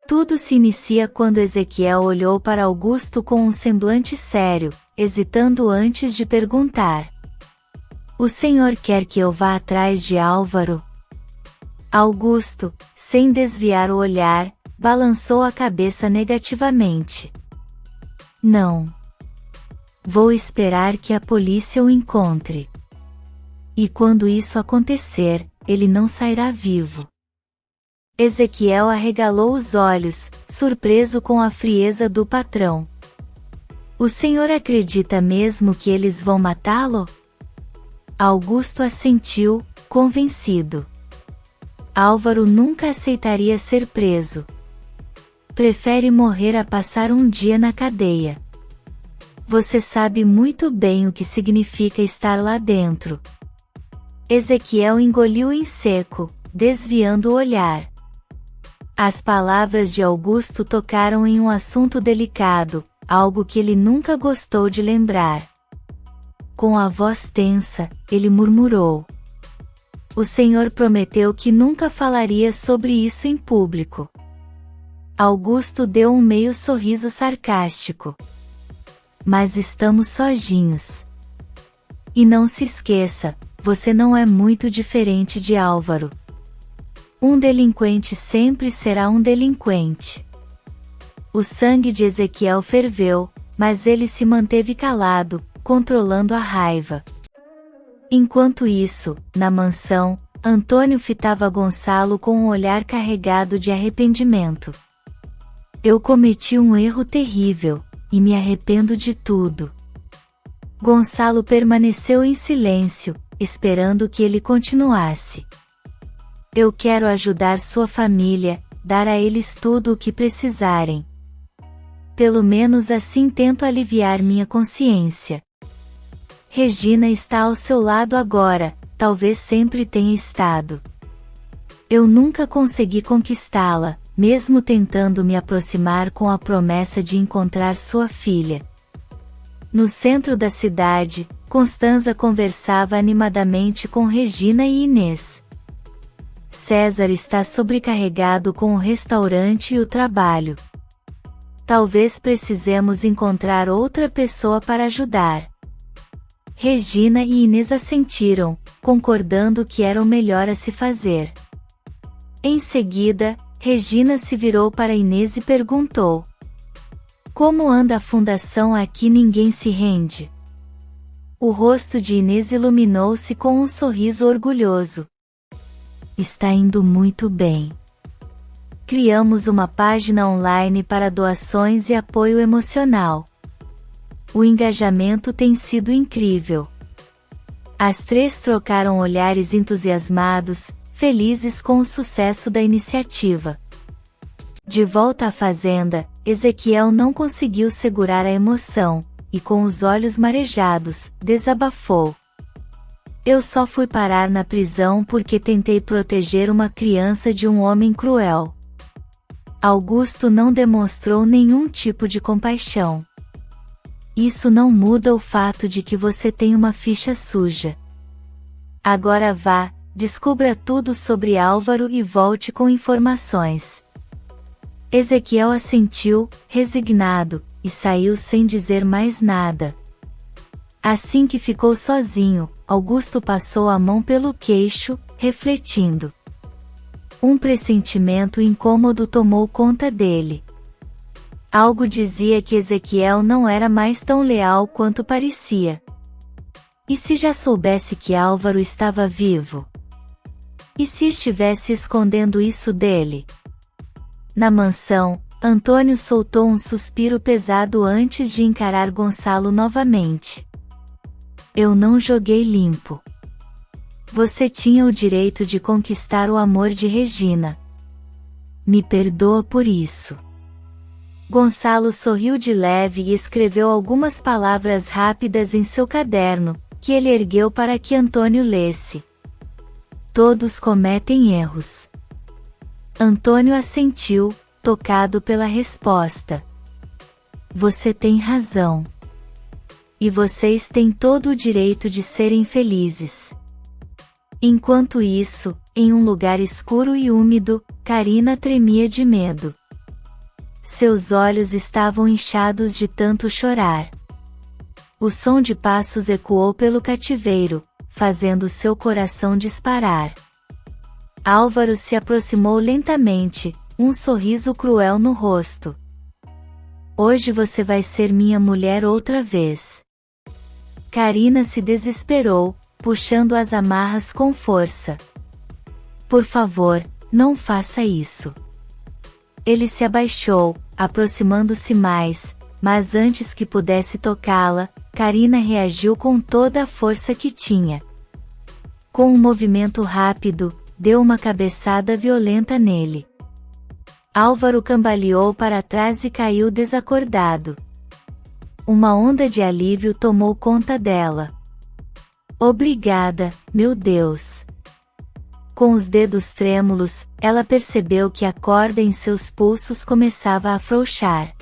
Tudo se inicia quando Ezequiel olhou para Augusto com um semblante sério, hesitando antes de perguntar: "O senhor quer que eu vá atrás de Álvaro?" Augusto, sem desviar o olhar, balançou a cabeça negativamente. "Não. Vou esperar que a polícia o encontre. E quando isso acontecer, ele não sairá vivo." Ezequiel arregalou os olhos, surpreso com a frieza do patrão. "O senhor acredita mesmo que eles vão matá-lo?" Augusto assentiu, convencido. Álvaro nunca aceitaria ser preso. Prefere morrer a passar um dia na cadeia. Você sabe muito bem o que significa estar lá dentro. Ezequiel engoliu em seco, desviando o olhar. As palavras de Augusto tocaram em um assunto delicado, algo que ele nunca gostou de lembrar. Com a voz tensa, ele murmurou: "O senhor prometeu que nunca falaria sobre isso em público." Augusto deu um meio sorriso sarcástico. "Mas estamos sozinhos. E não se esqueça, você não é muito diferente de Álvaro. Um delinquente sempre será um delinquente." O sangue de Ezequiel ferveu, mas ele se manteve calado, controlando a raiva. Enquanto isso, na mansão, Antônio fitava Gonçalo com um olhar carregado de arrependimento. "Eu cometi um erro terrível, e me arrependo de tudo." Gonçalo permaneceu em silêncio, esperando que ele continuasse. "Eu quero ajudar sua família, dar a eles tudo o que precisarem. Pelo menos assim tento aliviar minha consciência. Regina está ao seu lado agora, talvez sempre tenha estado. Eu nunca consegui conquistá-la, mesmo tentando me aproximar com a promessa de encontrar sua filha." No centro da cidade, Constanza conversava animadamente com Regina e Inês. "César está sobrecarregado com o restaurante e o trabalho. Talvez precisemos encontrar outra pessoa para ajudar." Regina e Inês assentiram, concordando que era o melhor a se fazer. Em seguida, Regina se virou para Inês e perguntou: "Como anda a fundação aqui? Ninguém se rende?" O rosto de Inês iluminou-se com um sorriso orgulhoso. "Está indo muito bem. Criamos uma página online para doações e apoio emocional. O engajamento tem sido incrível." As três trocaram olhares entusiasmados, felizes com o sucesso da iniciativa. De volta à fazenda, Ezequiel não conseguiu segurar a emoção, e com os olhos marejados, desabafou: "Eu só fui parar na prisão porque tentei proteger uma criança de um homem cruel." Augusto não demonstrou nenhum tipo de compaixão. "Isso não muda o fato de que você tem uma ficha suja. Agora vá, descubra tudo sobre Álvaro e volte com informações." Ezequiel assentiu, resignado, e saiu sem dizer mais nada. Assim que ficou sozinho, Augusto passou a mão pelo queixo, refletindo. Um pressentimento incômodo tomou conta dele. Algo dizia que Ezequiel não era mais tão leal quanto parecia. E se já soubesse que Álvaro estava vivo? E se estivesse escondendo isso dele? Na mansão, Antônio soltou um suspiro pesado antes de encarar Gonçalo novamente. "Eu não joguei limpo. Você tinha o direito de conquistar o amor de Regina. Me perdoa por isso." Gonçalo sorriu de leve e escreveu algumas palavras rápidas em seu caderno, que ele ergueu para que Antônio lesse. "Todos cometem erros." Antônio assentiu, tocado pela resposta. "Você tem razão. E vocês têm todo o direito de serem felizes." Enquanto isso, em um lugar escuro e úmido, Karina tremia de medo. Seus olhos estavam inchados de tanto chorar. O som de passos ecoou pelo cativeiro, fazendo seu coração disparar. Álvaro se aproximou lentamente, um sorriso cruel no rosto. Hoje você vai ser minha mulher outra vez. Carina se desesperou, puxando as amarras com força. Por favor, não faça isso. Ele se abaixou, aproximando-se mais, mas antes que pudesse tocá-la, Carina reagiu com toda a força que tinha. Com um movimento rápido, deu uma cabeçada violenta nele. Álvaro cambaleou para trás e caiu desacordado. Uma onda de alívio tomou conta dela. Obrigada, meu Deus. Com os dedos trêmulos, ela percebeu que a corda em seus pulsos começava a afrouxar.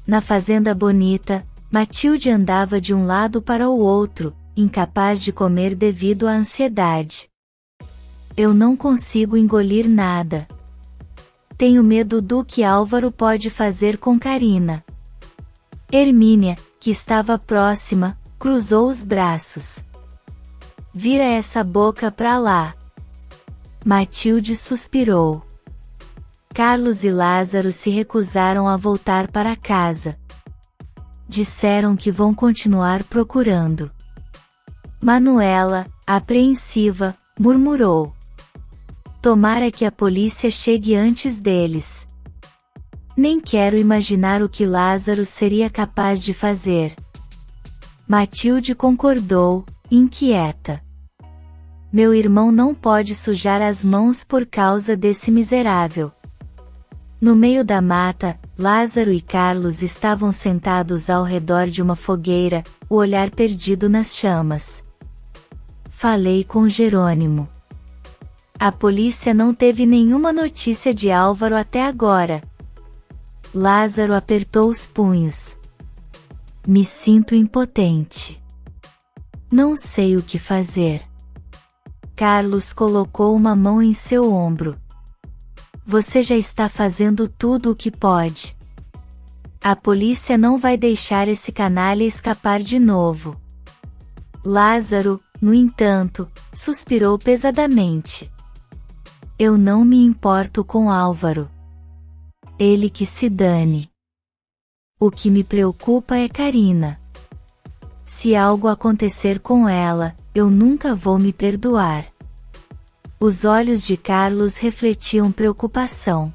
Na fazenda bonita, Matilde andava de um lado para o outro, incapaz de comer devido à ansiedade. Eu não consigo engolir nada. Tenho medo do que Álvaro pode fazer com Carina. Hermínia, que estava próxima, cruzou os braços. Vira essa boca pra lá. Matilde suspirou. Carlos e Lázaro se recusaram a voltar para casa. Disseram que vão continuar procurando. Manuela, apreensiva, murmurou. Tomara que a polícia chegue antes deles. Nem quero imaginar o que Lázaro seria capaz de fazer. Matilde concordou, inquieta. Meu irmão não pode sujar as mãos por causa desse miserável. No meio da mata, Lázaro e Carlos estavam sentados ao redor de uma fogueira, o olhar perdido nas chamas. Falei com Jerônimo. A polícia não teve nenhuma notícia de Álvaro até agora. Lázaro apertou os punhos. Me sinto impotente. Não sei o que fazer. Carlos colocou uma mão em seu ombro. Você já está fazendo tudo o que pode. A polícia não vai deixar esse canalha escapar de novo. Lázaro, no entanto, suspirou pesadamente. Eu não me importo com Álvaro. Ele que se dane. O que me preocupa é Carina. Se algo acontecer com ela, eu nunca vou me perdoar. Os olhos de Carlos refletiam preocupação.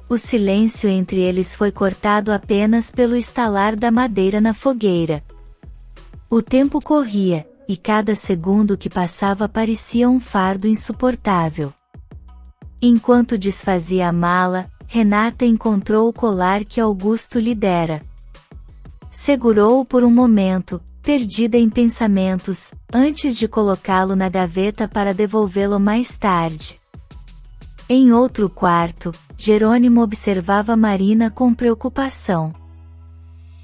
O silêncio entre eles foi cortado apenas pelo estalar da madeira na fogueira. O tempo corria, e cada segundo que passava parecia um fardo insuportável. Enquanto desfazia a mala, Renata encontrou o colar que Augusto lhe dera. Segurou-o por um momento, perdida em pensamentos, antes de colocá-lo na gaveta para devolvê-lo mais tarde. Em outro quarto, Jerônimo observava Marina com preocupação.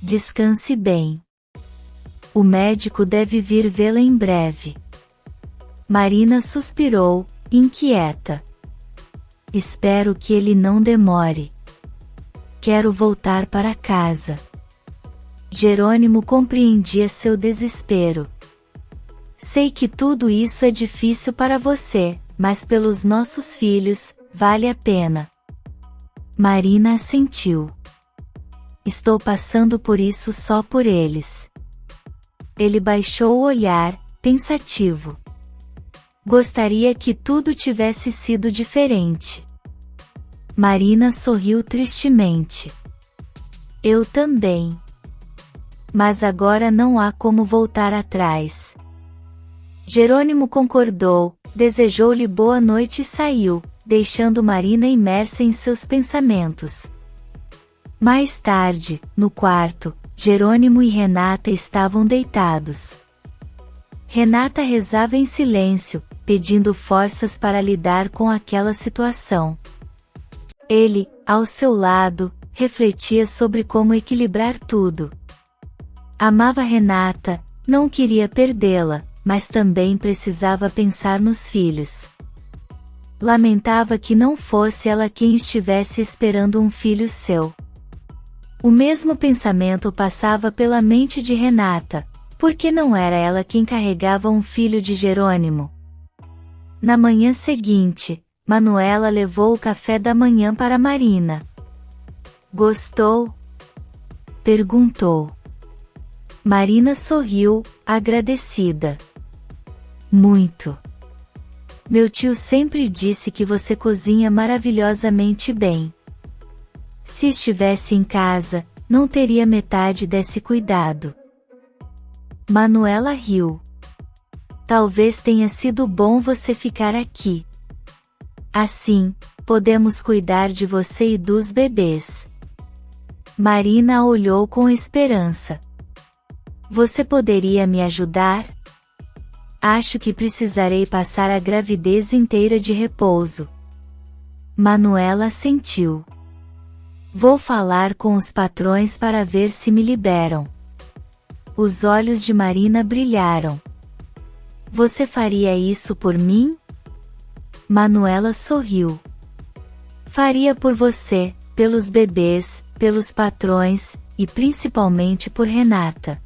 Descanse bem. O médico deve vir vê-la em breve. Marina suspirou, inquieta. Espero que ele não demore. Quero voltar para casa. Jerônimo compreendia seu desespero. Sei que tudo isso é difícil para você, mas pelos nossos filhos, vale a pena. Marina assentiu. Estou passando por isso só por eles. Ele baixou o olhar, pensativo. Gostaria que tudo tivesse sido diferente. Marina sorriu tristemente. Eu também. Mas agora não há como voltar atrás. Jerônimo concordou, desejou-lhe boa noite e saiu, deixando Marina imersa em seus pensamentos. Mais tarde, no quarto, Jerônimo e Renata estavam deitados. Renata rezava em silêncio, pedindo forças para lidar com aquela situação. Ele, ao seu lado, refletia sobre como equilibrar tudo. Amava Renata, não queria perdê-la, mas também precisava pensar nos filhos. Lamentava que não fosse ela quem estivesse esperando um filho seu. O mesmo pensamento passava pela mente de Renata, porque não era ela quem carregava um filho de Jerônimo. Na manhã seguinte, Manuela levou o café da manhã para Marina. Gostou? Perguntou. Marina sorriu, agradecida. Muito. Meu tio sempre disse que você cozinha maravilhosamente bem. Se estivesse em casa, não teria metade desse cuidado. Manuela riu. Talvez tenha sido bom você ficar aqui. Assim, podemos cuidar de você e dos bebês. Marina a olhou com esperança. Você poderia me ajudar? Acho que precisarei passar a gravidez inteira de repouso. Manuela assentiu. Vou falar com os patrões para ver se me liberam. Os olhos de Marina brilharam. Você faria isso por mim? Manuela sorriu. Faria por você, pelos bebês, pelos patrões, e principalmente por Renata.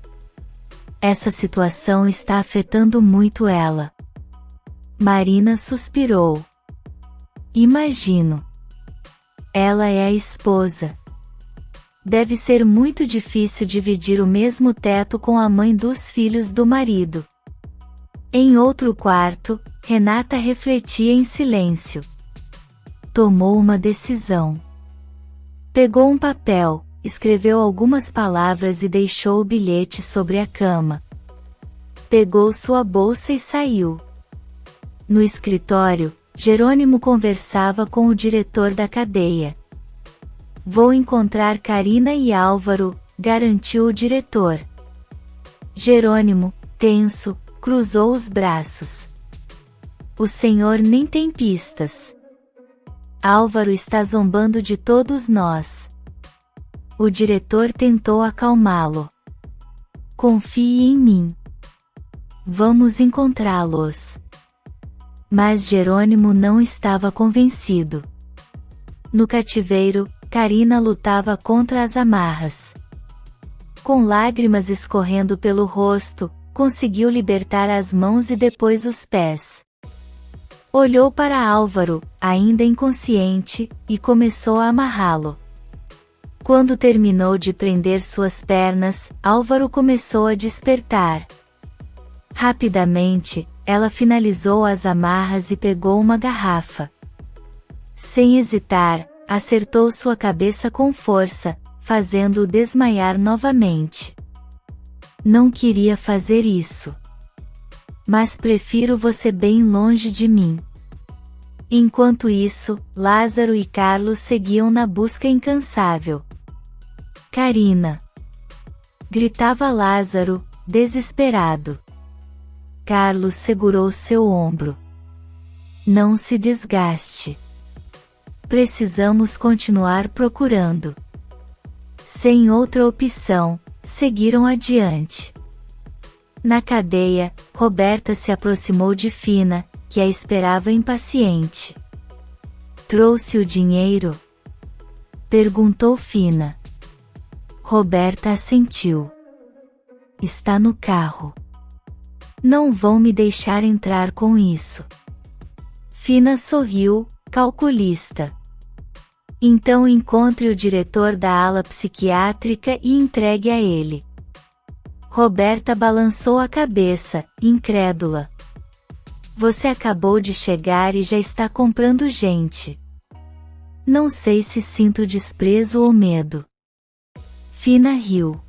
Essa situação está afetando muito ela. Marina suspirou. Imagino. Ela é a esposa. Deve ser muito difícil dividir o mesmo teto com a mãe dos filhos do marido. Em outro quarto, Renata refletia em silêncio. Tomou uma decisão. Pegou um papel, escreveu algumas palavras e deixou o bilhete sobre a cama. Pegou sua bolsa e saiu. No escritório, Jerônimo conversava com o diretor da cadeia. Vou encontrar Carina e Álvaro, garantiu o diretor. Jerônimo, tenso, cruzou os braços. O senhor nem tem pistas. Álvaro está zombando de todos nós. O diretor tentou acalmá-lo. Confie em mim. Vamos encontrá-los. Mas Jerônimo não estava convencido. No cativeiro, Carina lutava contra as amarras. Com lágrimas escorrendo pelo rosto, conseguiu libertar as mãos e depois os pés. Olhou para Álvaro, ainda inconsciente, e começou a amarrá-lo. Quando terminou de prender suas pernas, Álvaro começou a despertar. Rapidamente, ela finalizou as amarras e pegou uma garrafa. Sem hesitar, acertou sua cabeça com força, fazendo-o desmaiar novamente. Não queria fazer isso. Mas prefiro você bem longe de mim. Enquanto isso, Lázaro e Carlos seguiam na busca incansável. Carina! Gritava Lázaro, desesperado. Carlos segurou seu ombro. Não se desgaste. Precisamos continuar procurando. Sem outra opção, seguiram adiante. Na cadeia, Roberta se aproximou de Fina, que a esperava impaciente. Trouxe o dinheiro? Perguntou Fina. Roberta assentiu. Está no carro. Não vão me deixar entrar com isso. Fina sorriu, calculista. Então encontre o diretor da ala psiquiátrica e entregue a ele. Roberta balançou a cabeça, incrédula. Você acabou de chegar e já está comprando gente. Não sei se sinto desprezo ou medo. Fina riu.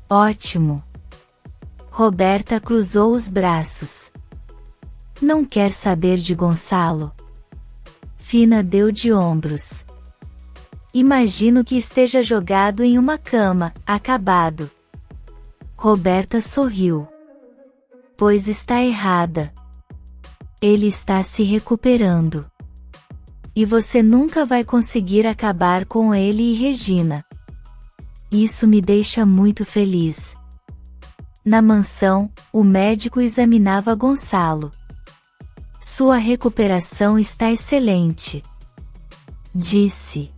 Ótimo. Roberta cruzou os braços. Não quer saber de Gonçalo? Fina deu de ombros. Imagino que esteja jogado em uma cama, acabado. Roberta sorriu. Pois está errada. Ele está se recuperando. E você nunca vai conseguir acabar com ele e Regina. Isso me deixa muito feliz. Na mansão, o médico examinava Gonçalo. Sua recuperação está excelente, disse.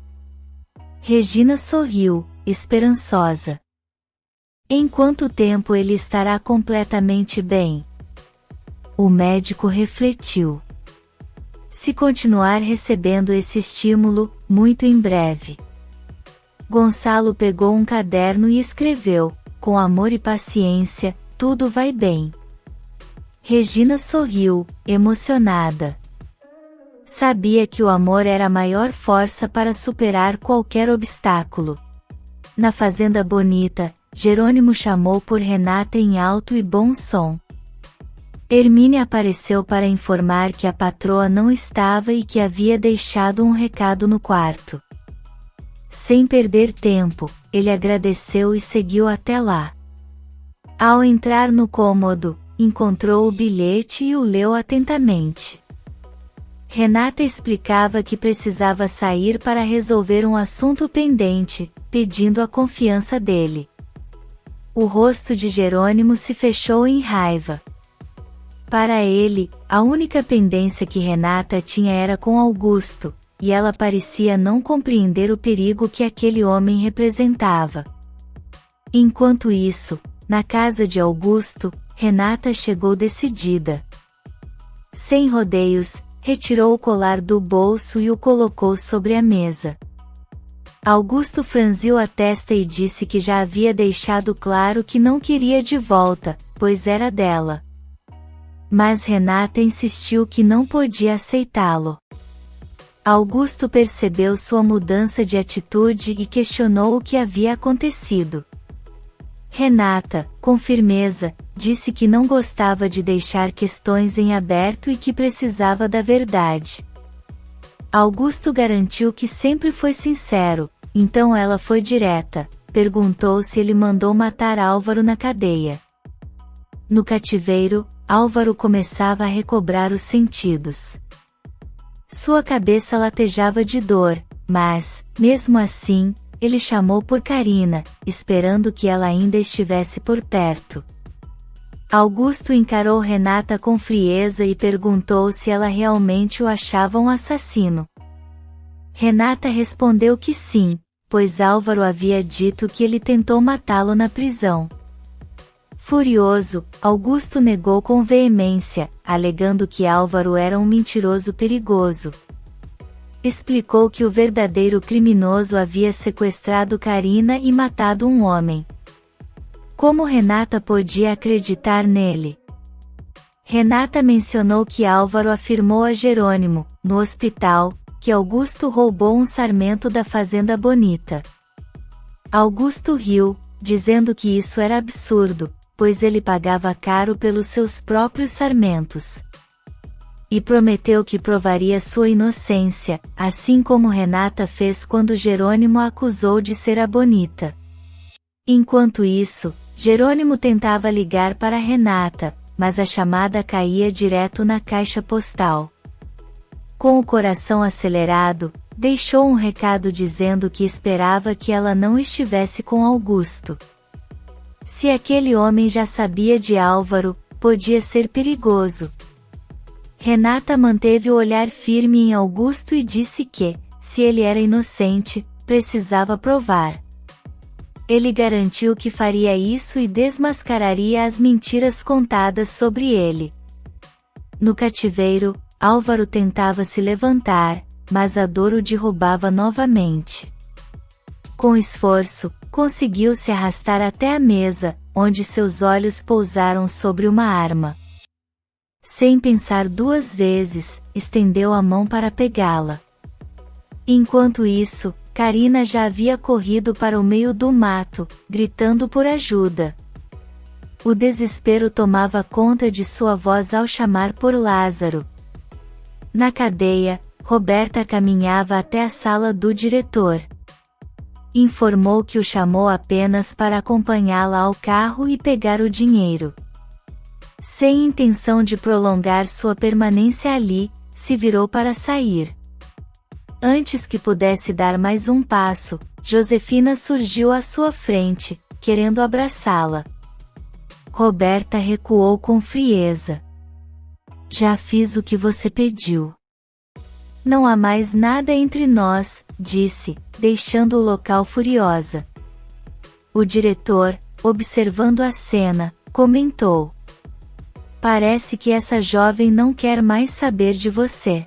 Regina sorriu, esperançosa. Em quanto tempo ele estará completamente bem? O médico refletiu. Se continuar recebendo esse estímulo, muito em breve. Gonçalo pegou um caderno e escreveu, com amor e paciência, tudo vai bem. Regina sorriu, emocionada. Sabia que o amor era a maior força para superar qualquer obstáculo. Na Fazenda Bonita, Jerônimo chamou por Renata em alto e bom som. Hermínia apareceu para informar que a patroa não estava e que havia deixado um recado no quarto. Sem perder tempo, ele agradeceu e seguiu até lá. Ao entrar no cômodo, encontrou o bilhete e o leu atentamente. Renata explicava que precisava sair para resolver um assunto pendente, pedindo a confiança dele. O rosto de Jerônimo se fechou em raiva. Para ele, a única pendência que Renata tinha era com Augusto, e ela parecia não compreender o perigo que aquele homem representava. Enquanto isso, na casa de Augusto, Renata chegou decidida. Sem rodeios, retirou o colar do bolso e o colocou sobre a mesa. Augusto franziu a testa e disse que já havia deixado claro que não queria de volta, pois era dela. Mas Renata insistiu que não podia aceitá-lo. Augusto percebeu sua mudança de atitude e questionou o que havia acontecido. Renata, com firmeza, disse que não gostava de deixar questões em aberto e que precisava da verdade. Augusto garantiu que sempre foi sincero, então ela foi direta, perguntou se ele mandou matar Álvaro na cadeia. No cativeiro, Álvaro começava a recobrar os sentidos. Sua cabeça latejava de dor, mas, mesmo assim, ele chamou por Carina, esperando que ela ainda estivesse por perto. Augusto encarou Renata com frieza e perguntou se ela realmente o achava um assassino. Renata respondeu que sim, pois Álvaro havia dito que ele tentou matá-lo na prisão. Furioso, Augusto negou com veemência, alegando que Álvaro era um mentiroso perigoso. Explicou que o verdadeiro criminoso havia sequestrado Carina e matado um homem. Como Renata podia acreditar nele? Renata mencionou que Álvaro afirmou a Jerônimo, no hospital, que Augusto roubou um sarmento da Fazenda Bonita. Augusto riu, dizendo que isso era absurdo, pois ele pagava caro pelos seus próprios sarmentos. E prometeu que provaria sua inocência, assim como Renata fez quando Jerônimo a acusou de ser a Bonita. Enquanto isso, Jerônimo tentava ligar para Renata, mas a chamada caía direto na caixa postal. Com o coração acelerado, deixou um recado dizendo que esperava que ela não estivesse com Augusto. Se aquele homem já sabia de Álvaro, podia ser perigoso. Renata manteve o olhar firme em Augusto e disse que, se ele era inocente, precisava provar. Ele garantiu que faria isso e desmascararia as mentiras contadas sobre ele. No cativeiro, Álvaro tentava se levantar, mas a dor o derrubava novamente. Com esforço, conseguiu se arrastar até a mesa, onde seus olhos pousaram sobre uma arma. Sem pensar duas vezes, estendeu a mão para pegá-la. Enquanto isso, Carina já havia corrido para o meio do mato, gritando por ajuda. O desespero tomava conta de sua voz ao chamar por Lázaro. Na cadeia, Roberta caminhava até a sala do diretor. Informou que o chamou apenas para acompanhá-la ao carro e pegar o dinheiro. Sem intenção de prolongar sua permanência ali, se virou para sair. Antes que pudesse dar mais um passo, Josefina surgiu à sua frente, querendo abraçá-la. Roberta recuou com frieza. Já fiz o que você pediu. Não há mais nada entre nós, disse, deixando o local furiosa. O diretor, observando a cena, comentou: parece que essa jovem não quer mais saber de você.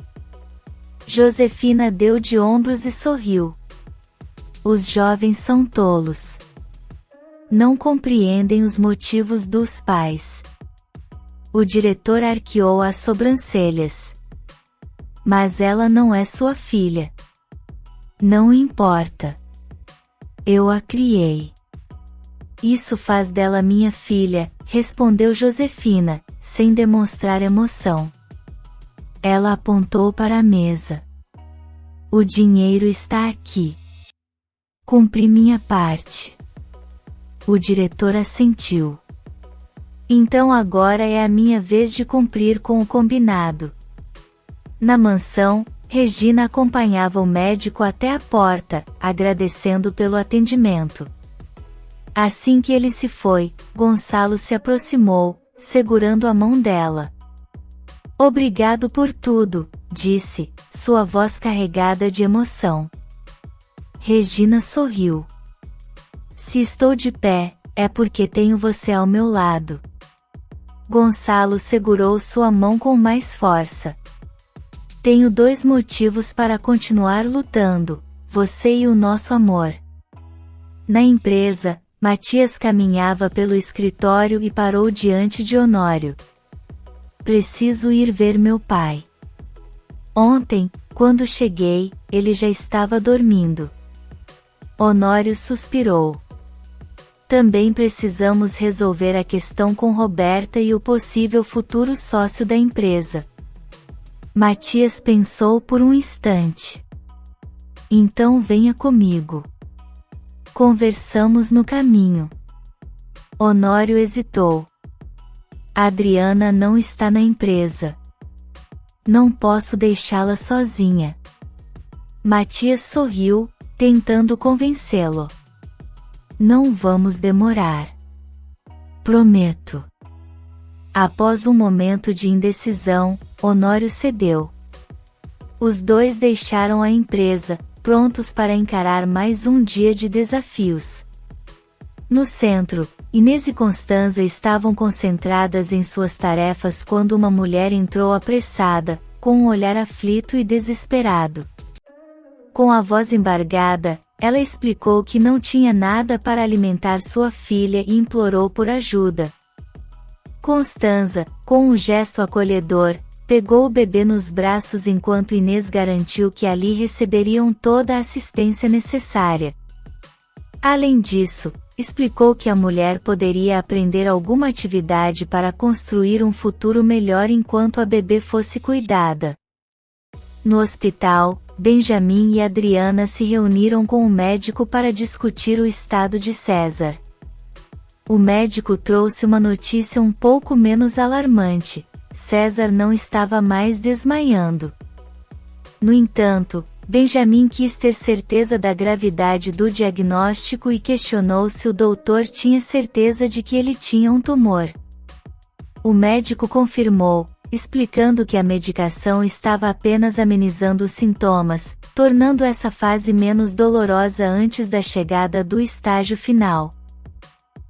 Josefina deu de ombros e sorriu. Os jovens são tolos. Não compreendem os motivos dos pais. O diretor arqueou as sobrancelhas. Mas ela não é sua filha. Não importa. Eu a criei. Isso faz dela minha filha, respondeu Josefina, sem demonstrar emoção. Ela apontou para a mesa. O dinheiro está aqui. Cumpri minha parte. O diretor assentiu. Então agora é a minha vez de cumprir com o combinado. Na mansão, Regina acompanhava o médico até a porta, agradecendo pelo atendimento. Assim que ele se foi, Gonçalo se aproximou, segurando a mão dela. Obrigado por tudo, disse, sua voz carregada de emoção. Regina sorriu. Se estou de pé, é porque tenho você ao meu lado. Gonçalo segurou sua mão com mais força. Tenho 2 motivos para continuar lutando, você e o nosso amor. Na empresa, Matias caminhava pelo escritório e parou diante de Honório. Preciso ir ver meu pai. Ontem, quando cheguei, ele já estava dormindo. Honório suspirou. Também precisamos resolver a questão com Roberta e o possível futuro sócio da empresa. Matias pensou por um instante. Então venha comigo. Conversamos no caminho. Honório hesitou. Adriana não está na empresa. Não posso deixá-la sozinha. Matias sorriu, tentando convencê-lo. Não vamos demorar. Prometo. Após um momento de indecisão, Honório cedeu. Os dois deixaram a empresa, prontos para encarar mais um dia de desafios. No centro, Inês e Constanza estavam concentradas em suas tarefas quando uma mulher entrou apressada, com um olhar aflito e desesperado. Com a voz embargada, ela explicou que não tinha nada para alimentar sua filha e implorou por ajuda. Constanza, com um gesto acolhedor, pegou o bebê nos braços enquanto Inês garantiu que ali receberiam toda a assistência necessária. Além disso, explicou que a mulher poderia aprender alguma atividade para construir um futuro melhor enquanto a bebê fosse cuidada. No hospital, Benjamin e Adriana se reuniram com o médico para discutir o estado de César. O médico trouxe uma notícia um pouco menos alarmante: César não estava mais desmaiando. No entanto, Benjamin quis ter certeza da gravidade do diagnóstico e questionou se o doutor tinha certeza de que ele tinha um tumor. O médico confirmou, explicando que a medicação estava apenas amenizando os sintomas, tornando essa fase menos dolorosa antes da chegada do estágio final.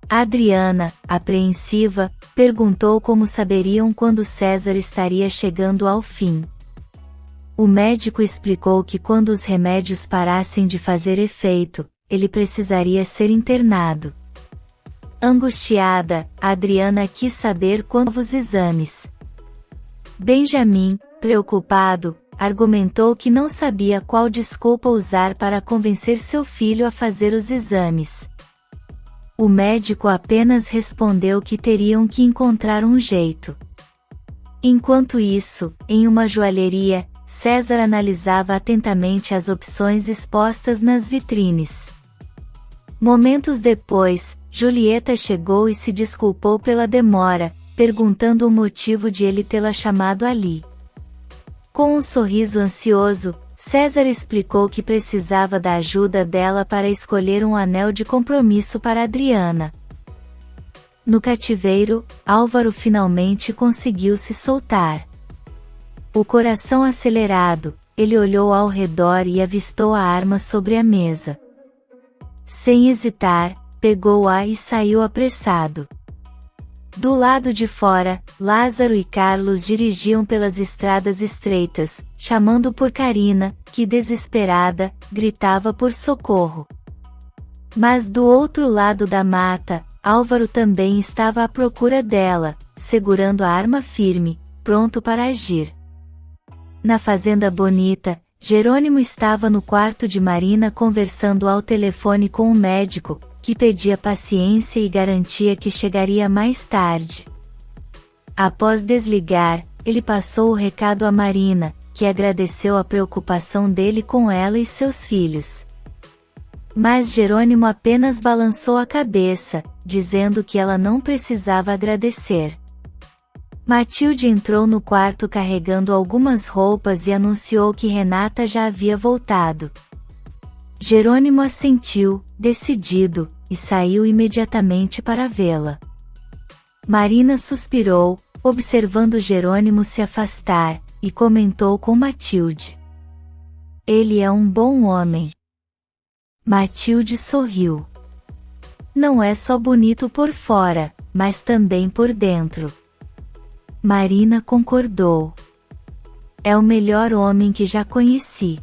Adriana, apreensiva, perguntou como saberiam quando César estaria chegando ao fim. O médico explicou que quando os remédios parassem de fazer efeito, ele precisaria ser internado. Angustiada, Adriana quis saber quando os exames. Benjamin, preocupado, argumentou que não sabia qual desculpa usar para convencer seu filho a fazer os exames. O médico apenas respondeu que teriam que encontrar um jeito. Enquanto isso, em uma joalheria, César analisava atentamente as opções expostas nas vitrines. Momentos depois, Julieta chegou e se desculpou pela demora, perguntando o motivo de ele tê-la chamado ali. Com um sorriso ansioso, César explicou que precisava da ajuda dela para escolher um anel de compromisso para Adriana. No cativeiro, Álvaro finalmente conseguiu se soltar. O coração acelerado, ele olhou ao redor e avistou a arma sobre a mesa. Sem hesitar, pegou-a e saiu apressado. Do lado de fora, Lázaro e Carlos dirigiam pelas estradas estreitas, chamando por Carina, que desesperada, gritava por socorro. Mas do outro lado da mata, Álvaro também estava à procura dela, segurando a arma firme, pronto para agir. Na Fazenda Bonita, Jerônimo estava no quarto de Marina conversando ao telefone com um médico, que pedia paciência e garantia que chegaria mais tarde. Após desligar, ele passou o recado a Marina, que agradeceu a preocupação dele com ela e seus filhos. Mas Jerônimo apenas balançou a cabeça, dizendo que ela não precisava agradecer. Matilde entrou no quarto carregando algumas roupas e anunciou que Renata já havia voltado. Jerônimo assentiu, decidido, e saiu imediatamente para vê-la. Marina suspirou, observando Jerônimo se afastar, e comentou com Matilde: "Ele é um bom homem." Matilde sorriu. "Não é só bonito por fora, mas também por dentro." Marina concordou. "É o melhor homem que já conheci."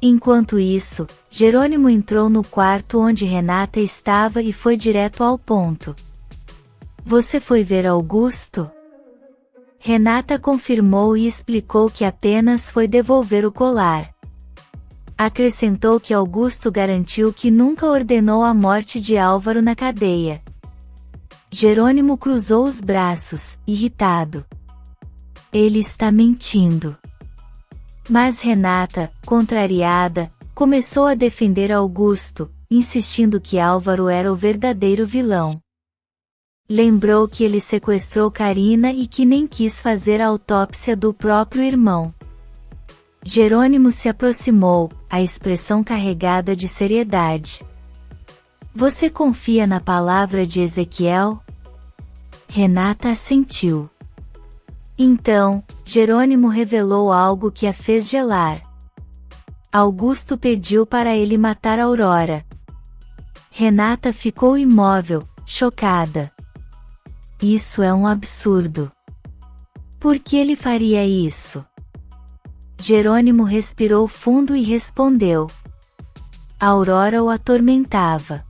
Enquanto isso, Jerônimo entrou no quarto onde Renata estava e foi direto ao ponto. "Você foi ver Augusto?" Renata confirmou e explicou que apenas foi devolver o colar. Acrescentou que Augusto garantiu que nunca ordenou a morte de Álvaro na cadeia. Jerônimo cruzou os braços, irritado. "Ele está mentindo." Mas Renata, contrariada, começou a defender Augusto, insistindo que Álvaro era o verdadeiro vilão. Lembrou que ele sequestrou Carina e que nem quis fazer a autópsia do próprio irmão. Jerônimo se aproximou, a expressão carregada de seriedade. "Você confia na palavra de Ezequiel?" Renata assentiu. Então, Jerônimo revelou algo que a fez gelar. Augusto pediu para ele matar Aurora. Renata ficou imóvel, chocada. "Isso é um absurdo. Por que ele faria isso?" Jerônimo respirou fundo e respondeu: "Aurora o atormentava.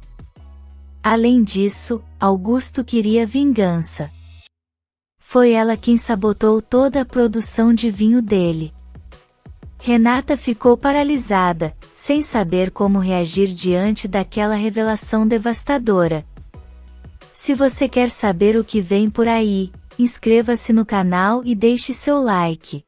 Além disso, Augusto queria vingança. Foi ela quem sabotou toda a produção de vinho dele." Renata ficou paralisada, sem saber como reagir diante daquela revelação devastadora. Se você quer saber o que vem por aí, inscreva-se no canal e deixe seu like.